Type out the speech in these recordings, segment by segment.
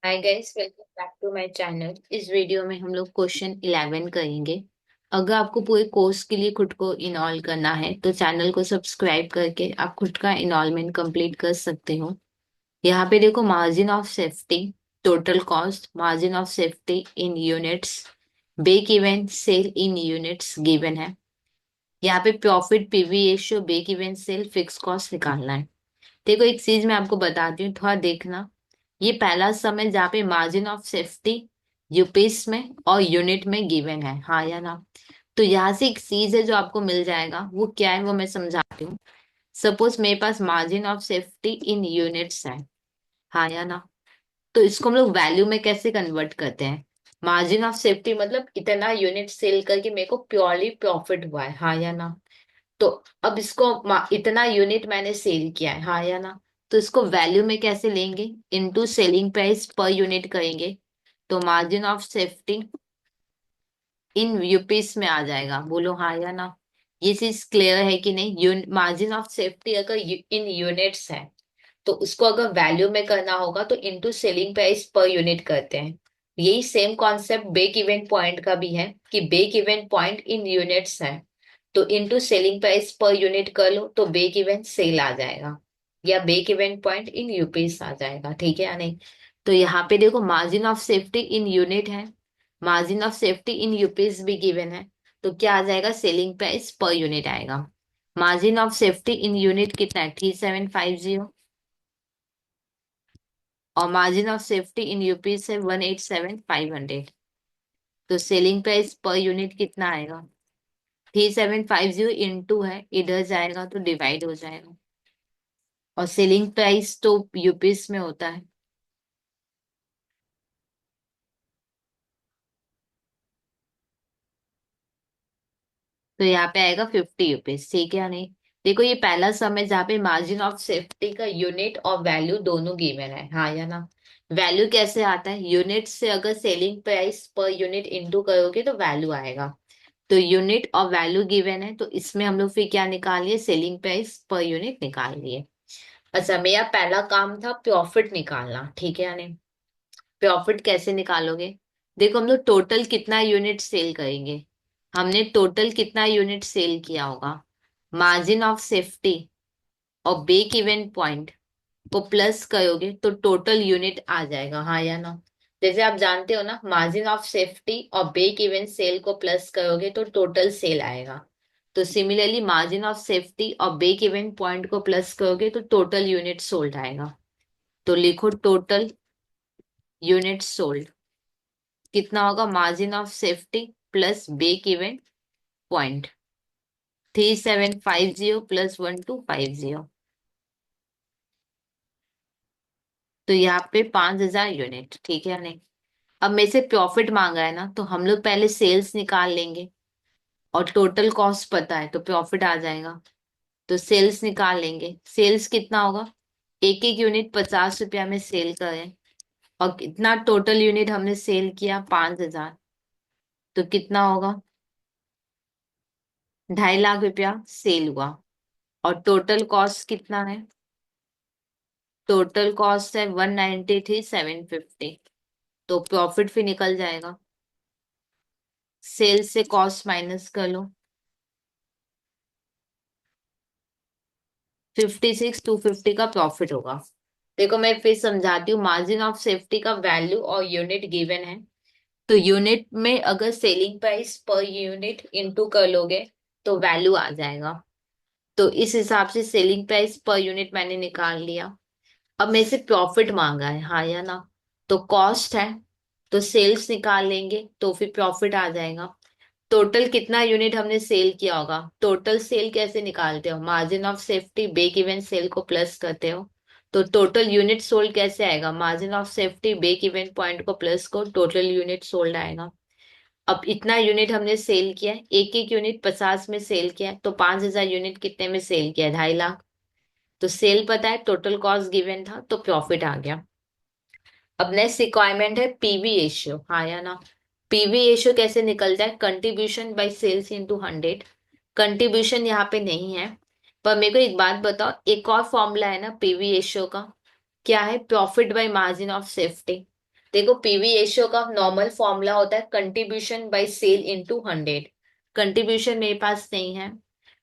Hi guys, welcome back to my channel. इस video में हम लोग क्वेश्चन 11 करेंगे। अगर आपको पूरे कोर्स के लिए खुद को इनरोल करना है तो चैनल को सब्सक्राइब करके आप खुद का इनरोलमेंट कंप्लीट कर सकते हो। यहाँ पे देखो, margin of safety, total cost, margin of safety in units, break even sale in units given है। यहाँ पे profit, PV ratio, break even sale, fix cost निकालना है। देखो, एक चीज मैं आपको बताती हूँ, थोड़ा देखना। ये पहला सम है जहाँ पे मार्जिन ऑफ सेफ्टी यूपीस में और यूनिट में गिवन है, हाँ या ना। तो यहाँ से एक चीज है जो आपको मिल जाएगा, वो क्या है वो मैं समझाती हूँ। सपोज मेरे पास margin of safety in units है, हाँ या ना। तो इसको हम लोग वैल्यू में कैसे कन्वर्ट करते हैं? मार्जिन ऑफ सेफ्टी मतलब इतना यूनिट सेल करके मेरे को प्योरली प्रॉफिट हुआ है, हाँ या ना। तो अब इसको इतना यूनिट मैंने सेल किया है, हाँ या ना। तो इसको वैल्यू में कैसे लेंगे? Into selling price per unit करेंगे। तो मार्जिन ऑफ सेफ्टी इन यूपीस में आ जाएगा, बोलो हाँ या ना। ये चीज क्लियर है कि नहीं? मार्जिन ऑफ सेफ्टी अगर इन यूनिट्स है तो उसको अगर वैल्यू में करना होगा तो into selling price per unit करते हैं। यही same concept break even point का भी है कि break even point in units है तो into selling price per unit कर लो तो ब्रेक इवन सेल आ जाएगा, या break even point in rupees आ जाएगा, ठीक है या नहीं। तो यहाँ पे देखो, margin of safety in unit है, margin of safety in rupees भी गिवन है। तो क्या आ जाएगा? सेलिंग प्राइस पर यूनिट आएगा। Margin of safety in unit कितना है? 3750। और margin of safety in UP से 187,500। तो सेलिंग प्राइस पर यूनिट कितना आएगा? 3750 इंटू है, इधर जाएगा तो डिवाइड हो जाएगा। और सेलिंग प्राइस तो यूपीस में होता है। तो यहाँ पे आएगा 50 रुपीज, ठीक है या नहीं। देखो, ये पहला सम है जहाँ पे मार्जिन ऑफ सेफ्टी का यूनिट और वैल्यू दोनों गिवन है, हाँ या ना। वैल्यू कैसे आता है? यूनिट से अगर selling price per unit into करोगे तो वैल्यू आएगा। तो यूनिट और वैल्यू गिवन है तो इसमें हम लोग फिर क्या निकाल लिए? सेलिंग प्राइस पर यूनिट निकाल लिए। अच्छा, मेरा पहला काम था प्रॉफिट निकालना, ठीक है या नहीं। प्रॉफिट कैसे निकालोगे? देखो, हम लोग टोटल कितना यूनिट सेल करेंगे। हमने टोटल कितना यूनिट सेल किया होगा, मार्जिन ऑफ सेफ्टी और ब्रेक इवन पॉइंट को प्लस करोगे तो टोटल यूनिट आ जाएगा, हाँ या ना। जैसे आप जानते हो ना, मार्जिन ऑफ सेफ्टी और ब्रेक इवन सेल को प्लस करोगे तो टोटल सेल आएगा। तो सिमिलरली मार्जिन ऑफ सेफ्टी और ब्रेक इवन पॉइंट को प्लस करोगे तो टोटल यूनिट सोल्ड आएगा। तो लिखो, टोटल यूनिट सोल्ड कितना होगा? Margin of safety plus break even point, 3750 plus 1250। तो यहाँ पे 5000 यूनिट, ठीक है नहीं। अब मेरे से प्रॉफिट मांगा है ना, तो हम लोग पहले सेल्स निकाल लेंगे। और टोटल कॉस्ट पता है तो प्रॉफिट आ जाएगा। तो सेल्स निकाल लेंगे। सेल्स कितना होगा? एक एक यूनिट 50 रुपया में सेल करें। और कितना टोटल यूनिट हमने सेल किया? 5000। तो कितना होगा? 2.5 लाख रुपया सेल हुआ। और टोटल कॉस्ट कितना है? टोटल कॉस्ट है 193,750। तो प्रॉफिट फिर निकल जाएगा। सेल्स से कॉस्ट माइनस कर लो, 56,250 का प्रॉफिट होगा। देखो, मैं फिर समझाती हूँ। मार्जिन ऑफ सेफ्टी का वैल्यू और यूनिट गिवन है। तो यूनिट में अगर selling price per unit into कर लोगे तो वैल्यू आ जाएगा। तो इस हिसाब से सेलिंग प्राइस पर यूनिट मैंने निकाल लिया। अब मेरे से प्रॉफिट मांगा है, हाँ या ना। तो कॉस्ट है तो सेल्स निकाल लेंगे तो फिर प्रॉफिट आ जाएगा। टोटल कितना यूनिट हमने सेल किया होगा? टोटल सेल कैसे निकालते हो? Margin of safety break even sale को प्लस करते हो। तो टोटल यूनिट सोल्ड कैसे आएगा? Margin of safety break even point को प्लस को टोटल यूनिट सोल्ड आएगा। अब इतना यूनिट हमने सेल किया है, एक एक यूनिट 50 में सेल किया है, तो 5000 यूनिट कितने में सेल किया है? 2.5 लाख। तो सेल पता है, टोटल कॉस्ट गिवन था तो प्रॉफिट आ गया। अब नेक्स्ट रिक्वायरमेंट है पीवी रेशियो, हाँ या ना। पीवी रेशियो कैसे निकलता है? Contribution by sales into 100। Contribution यहाँ पे नहीं है। पर मेरे को एक बात बताओ, एक और फॉर्मूला है ना पीवी रेशियो का। क्या है? Profit by margin of safety. देखो पीवी रेशियो का नॉर्मल फॉर्मूला होता है contribution by sale into 100। Contribution मेरे पास नहीं है।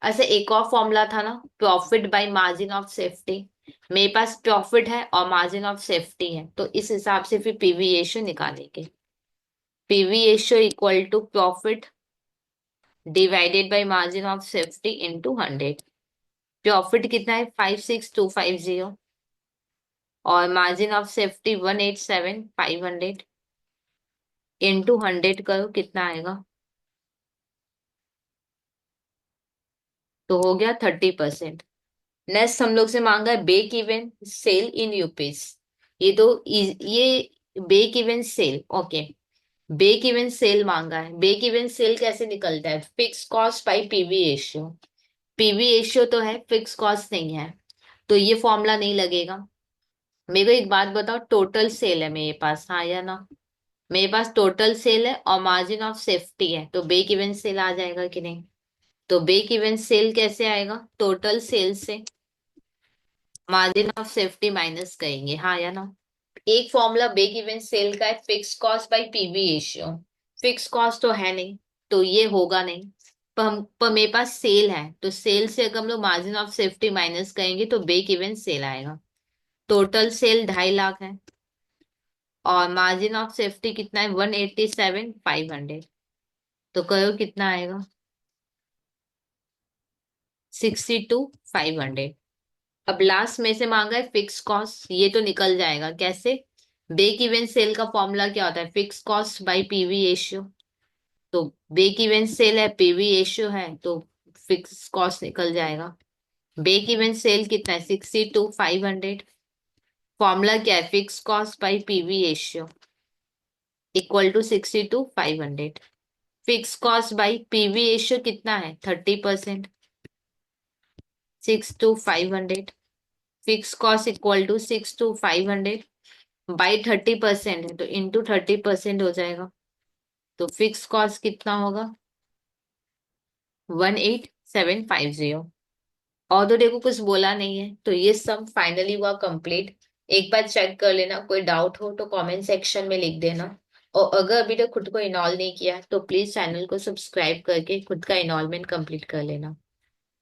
ऐसे एक और फॉर्मूला था ना, profit by margin of safety. मेरे पास प्रॉफिट है और मार्जिन ऑफ सेफ्टी है, तो इस हिसाब से फिर पीवी रेशियो निकालेंगे। PV ratio equal to profit divided by margin of safety into 100। Profit कितना है 56250, और मार्जिन ऑफ सेफ्टी 187500, इनटू 100 करो कितना आएगा, तो हो गया 30%। नेक्स्ट हम लोग से मांगा है break even sale in rupees. ये तो ये break even sale, okay. Break even sale मांगा है। बेक इवन सेल कैसे निकलता है, fix cost by PV ratio. PV ratio तो है, फिक्स कॉस्ट नहीं है, तो ये फॉर्मूला नहीं लगेगा। मेरे को एक बात बताओ, टोटल सेल है मेरे पास, हाँ या ना? मेरे पास टोटल सेल है और मार्जिन ऑफ सेफ्टी है, तो ब्रेक इवन सेल आ जाएगा कि नहीं? तो ब्रेक इवन सेल कैसे आएगा, टोटल सेल से मार्जिन ऑफ सेफ्टी माइनस करेंगे, हाँ या ना? एक फॉर्मूला ब्रेक इवन सेल का है, fix cost by PV ratio. Fix cost तो है नहीं, तो ये होगा नहीं। पर मेरे पास सेल है, तो सेल से अगर हम लोग मार्जिन ऑफ सेफ्टी माइनस करेंगे तो ब्रेक इवन सेल आएगा। टोटल सेल 2.5 लाख है, और मार्जिन ऑफ सेफ्टी कितना है 187,500, तो करो कितना आएगा, 62,500। अब लास्ट में से मांगा है फिक्स कॉस्ट, ये तो निकल जाएगा कैसे? ब्रेक इवन सेल का फॉर्मूला क्या होता है, fix cost by PV ratio. तो ब्रेक इवन सेल है, पीवी रेशियो है, तो फिक्स कॉस्ट निकल जाएगा। ब्रेक इवन सेल कितना है 62,500। फॉर्मूला क्या है, fix cost by PV ratio equal to 62,500। Fix cost by PV ratio कितना है 30%, 6 to 500। Fix cost equal to 6 to 500 by 30% है, तो इंटू 30% हो जाएगा। तो फिक्स कॉस्ट कितना होगा 18750। और तो देखो कुछ बोला नहीं है, तो ये सम फाइनली हुआ कंप्लीट। एक बार चेक कर लेना, कोई डाउट हो तो कमेंट सेक्शन में लिख देना। और अगर अभी तक खुद को इनॉल नहीं किया तो प्लीज चैनल को सब्सक्राइब करके खुद का इनॉलमेंट कंप्लीट कर लेना।